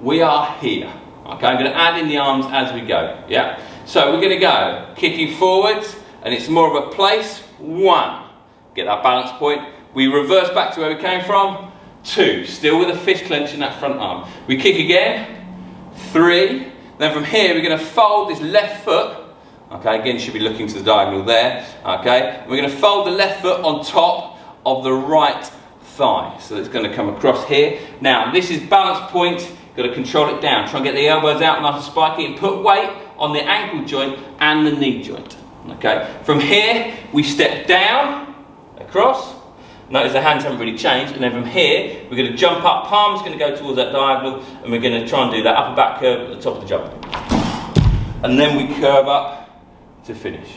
We are here. Okay, I'm going to add in the arms as we go. Yeah, so we're going to go kicking forwards, and it's more of a place. 1, get that balance point. We reverse back to where we came from. 2, still with a fist clench in that front arm. We kick again. 3. Then from here we're going to fold this left foot. Okay, again you should be looking to the diagonal there. Okay, we're going to fold the left foot on top of the right thigh. So it's going to come across here. Now this is balance point. Got to control it down. Try and get the elbows out nice and spiky, and put weight on the ankle joint and the knee joint. Okay, from here we step down, across. Notice the hands haven't really changed, and then from here we're going to jump up, palms going to go towards that diagonal, and we're going to try and do that upper back curve at the top of the jump. And then we curve up to finish.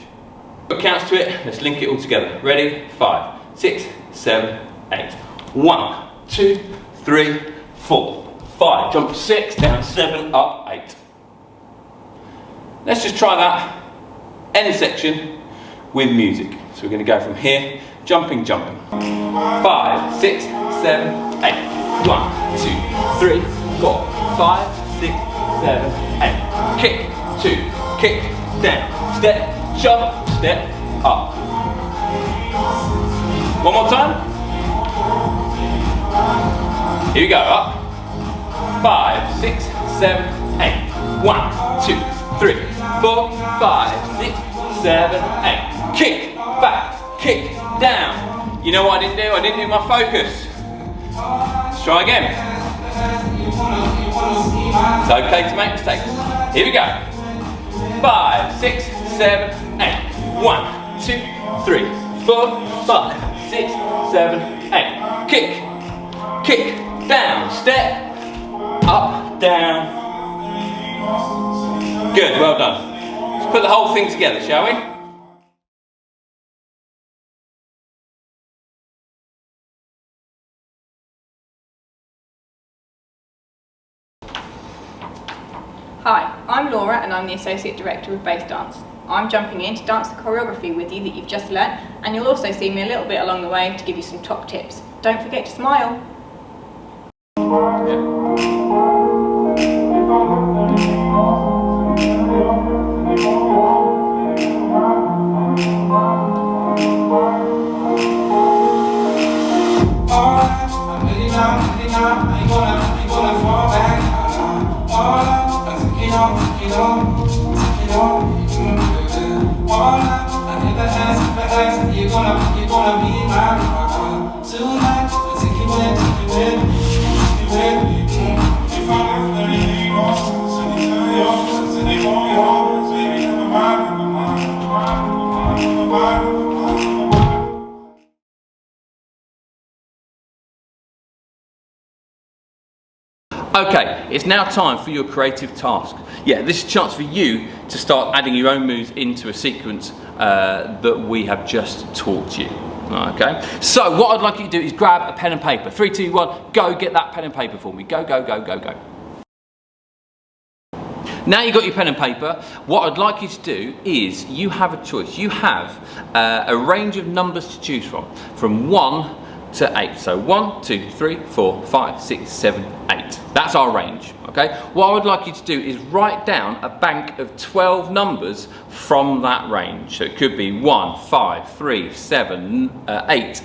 Put counts to it, let's link it all together. Ready? 5, 6, 7, 8. 1, 2, 3, 4, 5. Jump 6, down 7, up 8. Let's just try that end section with music. So we're going to go from here, jumping, jumping. 5, 6, 7, 8. 1, 2, 3, 4, 5, 6, 7, 8. Kick, 2, kick, down, step, jump, step, up. One more time. Here we go, up. 5, 6, 7, 8. 1, 2, 3, 4, 5, 6, 7, 8. Kick, back, kick, down. You know what I didn't do? I didn't do my focus. Let's try again. It's okay to make mistakes. Here we go. 5, 6, 7, 8. 1, 2, 3, 4, 5, 6, 7, 8. Kick, kick, down, step, up, down. Good, well done. Let's put the whole thing together, shall we? Hi, I'm Laura and I'm the Associate Director of Bass Dance. I'm jumping in to dance the choreography with you that you've just learnt, and you'll also see me a little bit along the way to give you some top tips. Don't forget to smile. Okay, it's now time for your creative task. Yeah, this is a chance for you to start adding your own moves into a sequence that we have just taught you. Okay, so what I'd like you to do is grab a pen and paper. 3, 2, 1, go get that pen and paper for me. Go, go, go, go, go. Now you've got your pen and paper, what I'd like you to do is you have a choice. You have a range of numbers to choose from 1 to 8. So 1, 2, 3, 4, 5, 6, 7, 8. That's our range, okay? What I would like you to do is write down a bank of 12 numbers from that range. So it could be 1, 5, 3, 7, 8,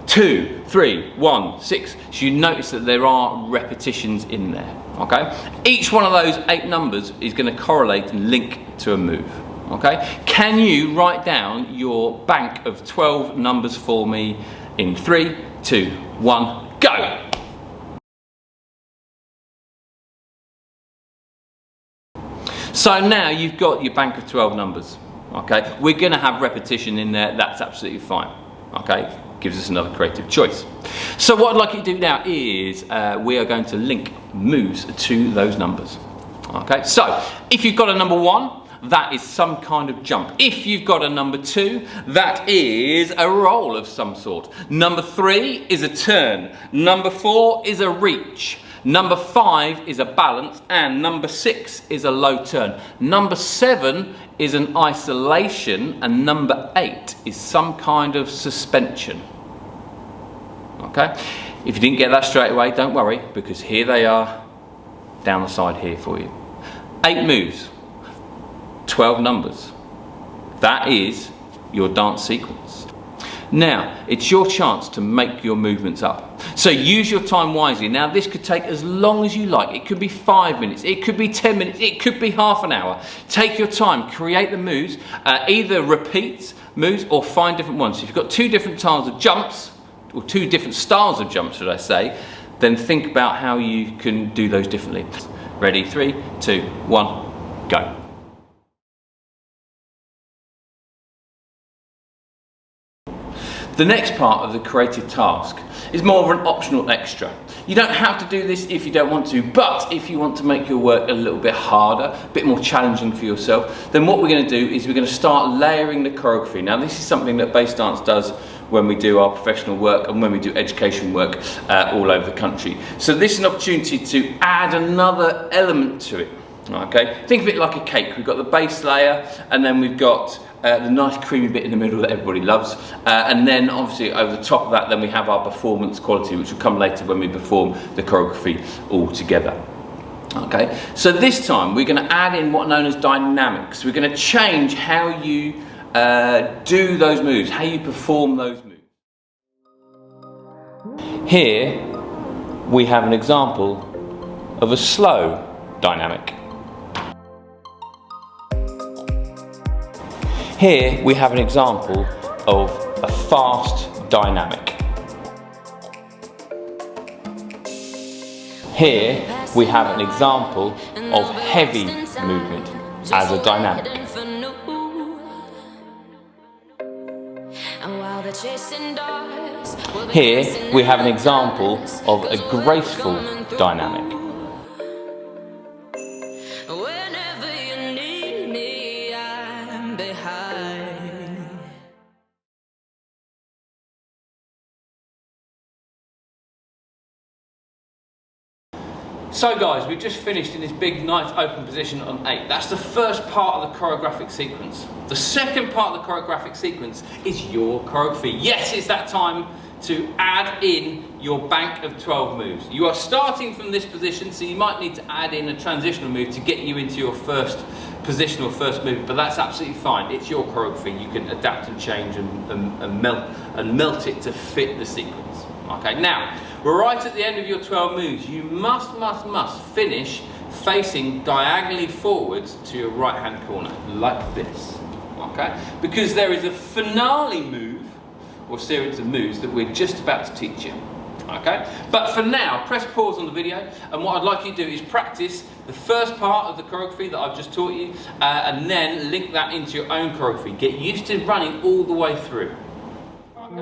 2, 3, 1, 6. So you notice that there are repetitions in there, okay? Each one of those 8 numbers is going to correlate and link to a move, okay? Can you write down your bank of 12 numbers for me in 3, 2, 1, go! So now you've got your bank of 12 numbers, okay? We're going to have repetition in there, that's absolutely fine, okay? Gives us another creative choice. So what I'd like you to do now is we are going to link moves to those numbers, okay? So if you've got a number 1, that is some kind of jump. If you've got a number 2, that is a roll of some sort. Number 3 is a turn. Number 4 is a reach. Number 5 is a balance, and number 6 is a low turn. Number 7 is an isolation, and number 8 is some kind of suspension. Okay? If you didn't get that straight away, don't worry, because here they are down the side here for you. 8 moves, 12 numbers. That is your dance sequence. Now, it's your chance to make your movements up. So use your time wisely. Now, this could take as long as you like. It could be 5 minutes, it could be 10 minutes, it could be half an hour. Take your time, create the moves, either repeat moves or find different ones. If you've got 2 different styles of jumps, or 2 different styles of jumps, should I say, then think about how you can do those differently. Ready? 3, 2, 1, go. The next part of the creative task is more of an optional extra. You don't have to do this if you don't want to, but if you want to make your work a little bit harder, a bit more challenging for yourself, then what we're going to do is we're going to start layering the choreography. Now, this is something that Bass Dance does when we do our professional work and when we do education work all over the country. So this is an opportunity to add another element to it. Okay, think of it like a cake. We've got the base layer, and then we've got the nice creamy bit in the middle that everybody loves, and then obviously over the top of that, then we have our performance quality, which will come later when we perform the choreography all together. Okay, so this time we're going to add in what are known as dynamics. We're going to change how you do those moves, how you perform those moves. Here we have an example of a slow dynamic. Here we have an example of a fast dynamic. Here we have an example of heavy movement as a dynamic. Here we have an example of a graceful dynamic. So guys, we've just finished in this big nice open position on 8. That's the first part of the choreographic sequence. The second part of the choreographic sequence is your choreography. Yes, it's that time to add in your bank of 12 moves. You are starting from this position, so you might need to add in a transitional move to get you into your first position or first move, but that's absolutely fine. It's your choreography. You can adapt and change and melt it to fit the sequence. Okay, now, we're right at the end of your 12 moves. You must finish facing diagonally forwards to your right hand corner, like this, okay? Because there is a finale move, or series of moves, that we're just about to teach you, okay? But for now, press pause on the video, and what I'd like you to do is practice the first part of the choreography that I've just taught you, and then link that into your own choreography. Get used to running all the way through. Okay.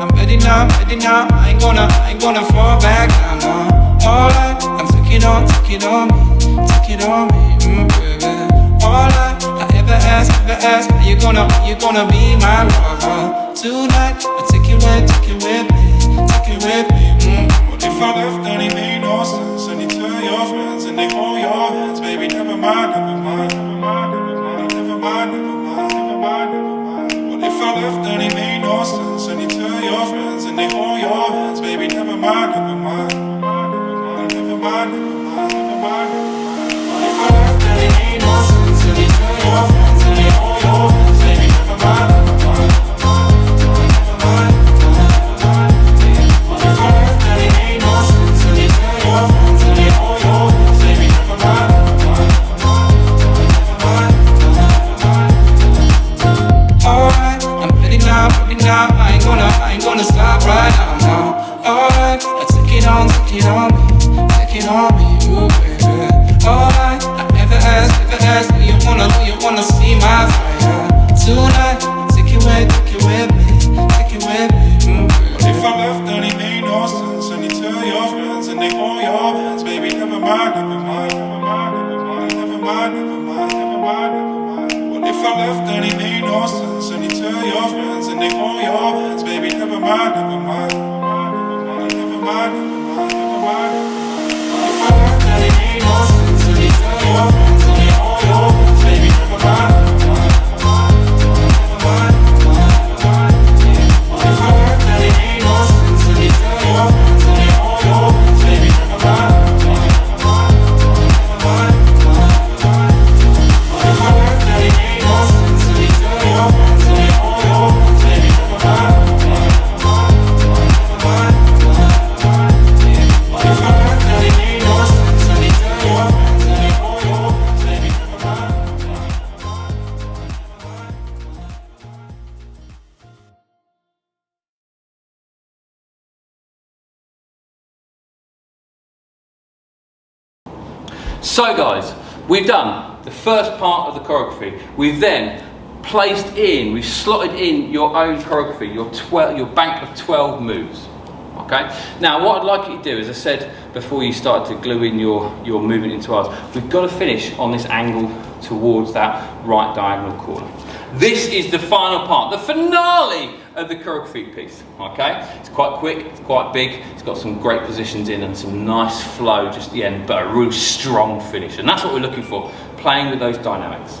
I'm ready now, I ain't gonna fall back down now. Alright, I'm take it on me, baby. Alright, I ever ask, are you gonna be my lover? Tonight, I take it with me. What if I left and it made no sense? And you tell your friends and they hold your hands, baby, never mind. What if I left and it made no sense? And you tell your friends and they hold your hands, baby, never mind. What if I left and it made no sense? And you tell your friends and they hold your hands, baby, never mind. What if I left and it made no sense? And you tell your friends and they hold your hands, baby, never mind. Alright, I'm ready now, I ain't gonna stop right now. Alright, I take it on me, ooh baby. Alright, I ever ask, do you wanna see my fire? Tonight, take it with me, ooh hold your hands, baby. Never mind, never mind, never mind, never mind, never mind, never mind, never mind, never mind. What if I left and it made no sense? And you tell your friends and they hold your hands, baby. Never mind, never mind, never mind, never mind, never mind. What if I left and it made no sense? And you tell your friends and they hold your hands, baby. Never mind, never mind, never mind, never mind, never mind. What if I left and it made no sense? And you tell your friends and they hold your hands, baby. Never mind, never mind, never mind, never mind, never mind. What if I left and it made no sense? And you tell your friends and they hold your hands, baby. Never mind, never mind, never mind, never mind, never mind. What if I left and it made no sense? And you tell your friends and they hold your hands, baby. Never mind, never mind, never mind, never mind. So guys, we've done the first part of the choreography. We've then placed in, we've slotted in your own choreography, your bank of 12 moves. Okay? Now what I'd like you to do, as I said before you start to glue in your movement into ours, we've got to finish on this angle towards that right diagonal corner. This is the final part, the finale of the choreography piece. Okay? It's quite quick, it's quite big, it's got some great positions in and some nice flow just at the end, but a real strong finish. And that's what we're looking for, playing with those dynamics.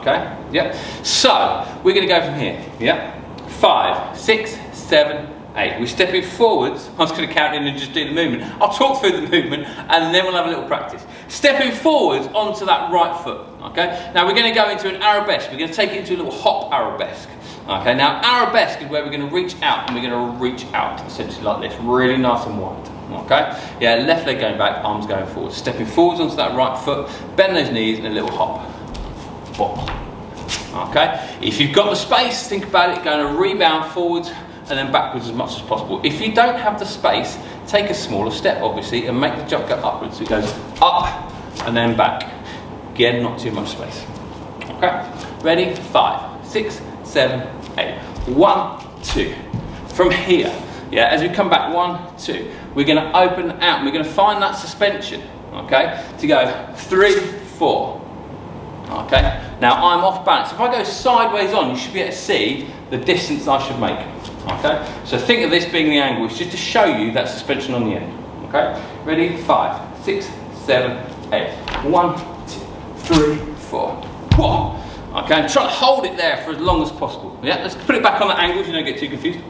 Okay? Yep. So, we're going to go from here. Yep. 5, 6, 7, 8. We're stepping forwards. I'm just going to count in and just do the movement. I'll talk through the movement and then we'll have a little practice. Stepping forwards onto that right foot. Okay? Now we're going to go into an arabesque. We're going to take it into a little hop arabesque. Okay? Now arabesque is where we're going to reach out and we're going to reach out essentially like this. Really nice and wide. Okay? Yeah, left leg going back, arms going forward. Stepping forwards onto that right foot. Bend those knees and a little hop. Bop. Okay? If you've got the space, think about it. Going to rebound forwards and then backwards as much as possible. If you don't have the space, take a smaller step obviously and make the jump go upwards. So it goes up and then back. Again, not too much space. Okay? Ready? 5, 6, 7, 8. 1, 2. From here, yeah, as we come back, 1, 2. We're going to open out and we're going to find that suspension, okay, to go 3, 4. Okay, now I'm off balance. If I go sideways on, you should be able to see the distance I should make. Okay, so think of this being the angle. It's just to show you that suspension on the end. Okay, ready? 5, 6, 7, 8. 1, 2, 3, 4. Whoa. Okay, and try to hold it there for as long as possible. Yeah, let's put it back on the angle so you don't get too confused.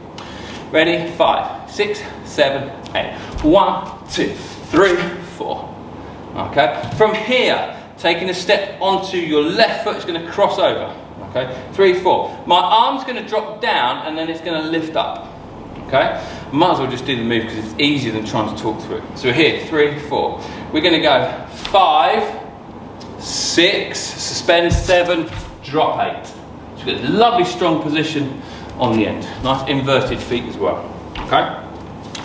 Ready? 5, 6, 7, 8. 1, 2, 3, 4. Okay, from here, taking a step onto your left foot is going to cross over. Okay, 3, 4. My arm's going to drop down and then it's going to lift up. Okay, might as well just do the move because it's easier than trying to talk through it. So here, 3, 4. We're going to go 5, 6, suspend 7, drop 8. So we've got a lovely strong position on the end. Nice inverted feet as well. Okay,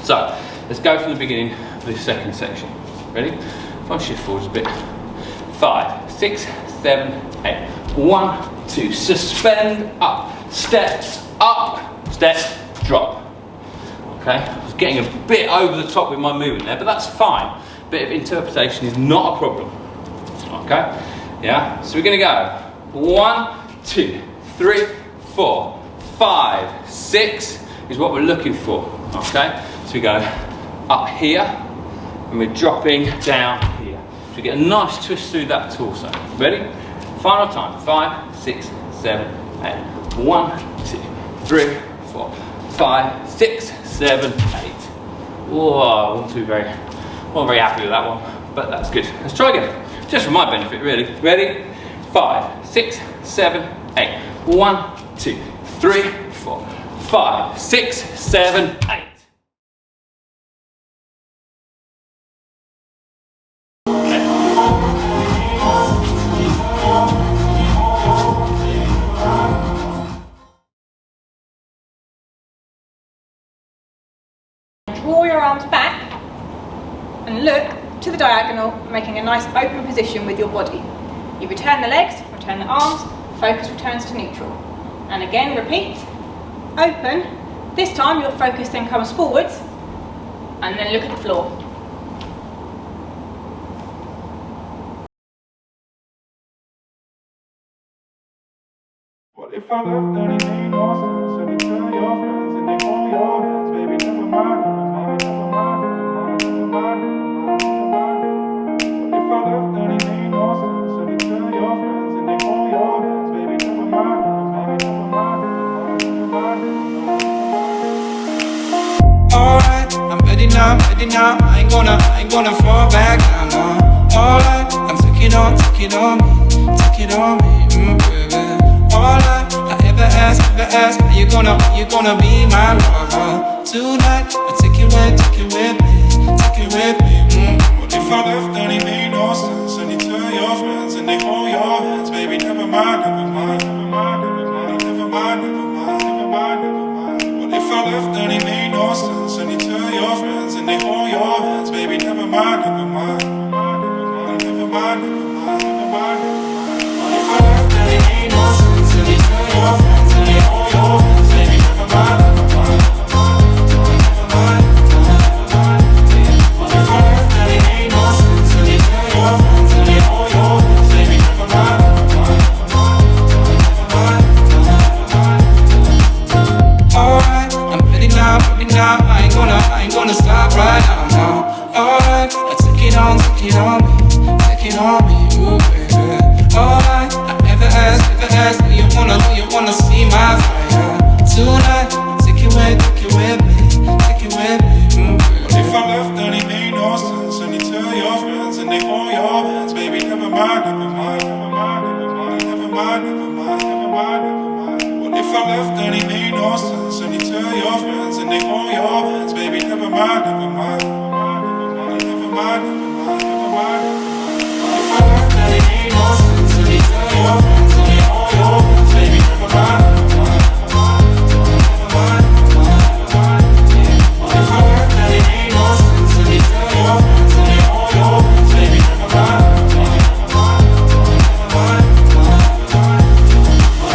so let's go from the beginning of this second section. Ready? If I shift forwards a bit. 5, 6, 7, 8. 1, 2. Suspend up. Step up. Step. Drop. Okay. I was getting a bit over the top with my movement there, but that's fine. Bit of interpretation is not a problem. Okay. Yeah. So we're going to go 1, 2, 3, 4, 5, 6 is what we're looking for. Okay. So we go up here and we're dropping down here. So we get a nice twist through that torso. Ready? Final time. 5, 6, 7, 8. 1, 2, 3, 4, 5, 6, 7, 8. Whoa, I wasn't very happy with that one, but that's good. Let's try again. Just for my benefit, really. Ready? 5, 6, 7, 8. 1, 2, 3, 4, 5, 6, 7, 8. Draw your arms back and look to the diagonal, making a nice open position with your body. You return the legs, return the arms, focus returns to neutral. And again, repeat, open. This time your focus then comes forwards and then look at the floor. if I left, then it made no sense. And you tell your friends and they hold your hands, baby, never mind, never mind, never mind, never mind, never mind, never mind. If I left, then it made no sense. And you tell your friends and they hold your hands, baby, never mind, never mind, never mind, never mind, never mind. Alright, I'm ready now, I ain't gonna fall back down, no. Alright, I'm take it on me, baby. All I ever ask, are you gonna be my lover tonight? But take it with me. What if I left, then it made no sense? And you tell your friends and they hold your hands, baby, never mind, never mind, never mind, never mind, never mind, never mind, never mind, never mind. What if I left, then it made no sense? And you tell your friends and they hold your hands, baby, never mind, never mind, never mind, never mind, never mind, never mind. What if I left, then it made no sense? And you tell your friends and they hold your hands, baby, never mind, never mind, never mind, never mind. What if I left, then it made no sense? And you tell your friends and they hold your hands, baby, never mind, never mind, never mind, never mind. Alright, I'm ready now, I ain't gonna stop right now, no. Alright, take it on me, ooh baby. Alright, I ever ask, do you wanna see my fire tonight? Take it with me, ooh baby. What if I left, then it made no sense? And you tell your friends and they hold your hands, baby, never mind, never mind, never mind, never mind, never mind, never mind, never mind, never mind. What if I left, then it made no sense? And you tell your friends and they hold your hands, baby, never mind, never mind, never mind, never mind, never mind, never mind. What if I left, then it made no sense? And you tell your friends and they hold your hands, baby, never mind, never mind, never mind, never mind. What if I left, then it made no sense? And you tell your friends and they hold your hands, baby, never mind, never mind, never mind, never mind. What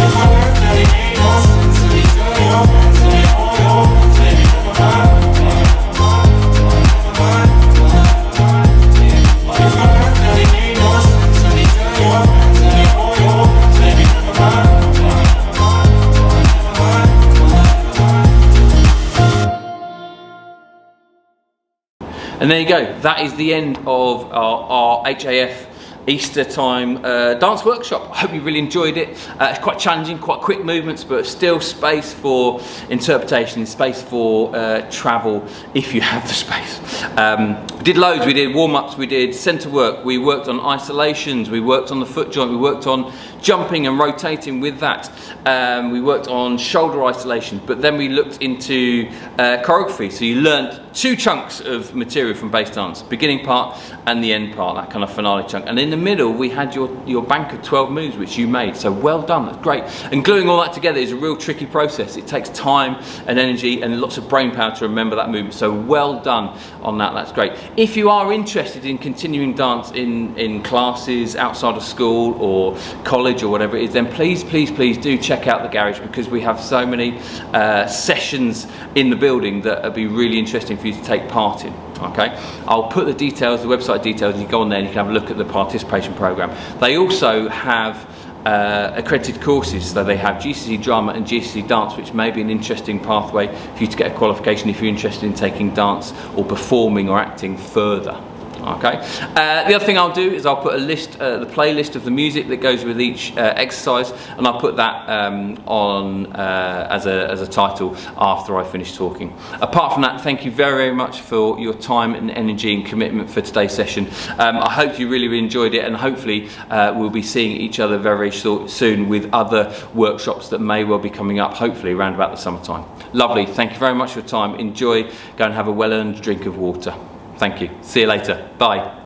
if I left, then it made no sense? And you tell your friends and they hold your hands, baby, never mind, never mind, never mind, never mind. What if I left, then it made no sense? And you tell your friends and they hold your hands, baby, never mind, never mind, never mind, never mind. And there you go, that is the end of our HAF Easter time dance workshop. I hope you really enjoyed it. It's quite challenging, quite quick movements, but still space for interpretation, space for travel if you have the space. We did loads, we did warm-ups, we did centre work, we worked on isolations, we worked on the foot joint, we worked on jumping and rotating with that. We worked on shoulder isolation, but then we looked into choreography. So you learned 2 chunks of material from bass dance, beginning part and the end part, that kind of finale chunk. And in the middle, we had your bank of 12 moves, which you made. So well done, that's great. And gluing all that together is a real tricky process. It takes time and energy and lots of brain power to remember that movement. So well done on that, that's great. If you are interested in continuing dance in classes outside of school or college or whatever it is, then please do check out the garage, because we have so many sessions in the building that would be really interesting for you to take part in. Okay, I'll put the details, the website details, and you go on there and you can have a look at the participation program. They also have accredited courses, so they have GCSE drama and GCSE dance, which may be an interesting pathway for you to get a qualification if you're interested in taking dance or performing or acting further. Okay. The other thing I'll do is I'll put a list, the playlist of the music that goes with each exercise, and I'll put that on as a title after I finish talking. Apart from that, thank you very, very much for your time and energy and commitment for today's session. I hope you really enjoyed it, and hopefully we'll be seeing each other very, very soon with other workshops that may well be coming up, hopefully around about the summertime. Lovely. Thank you very much for your time. Enjoy. Go and have a well-earned drink of water. Thank you. See you later. Bye.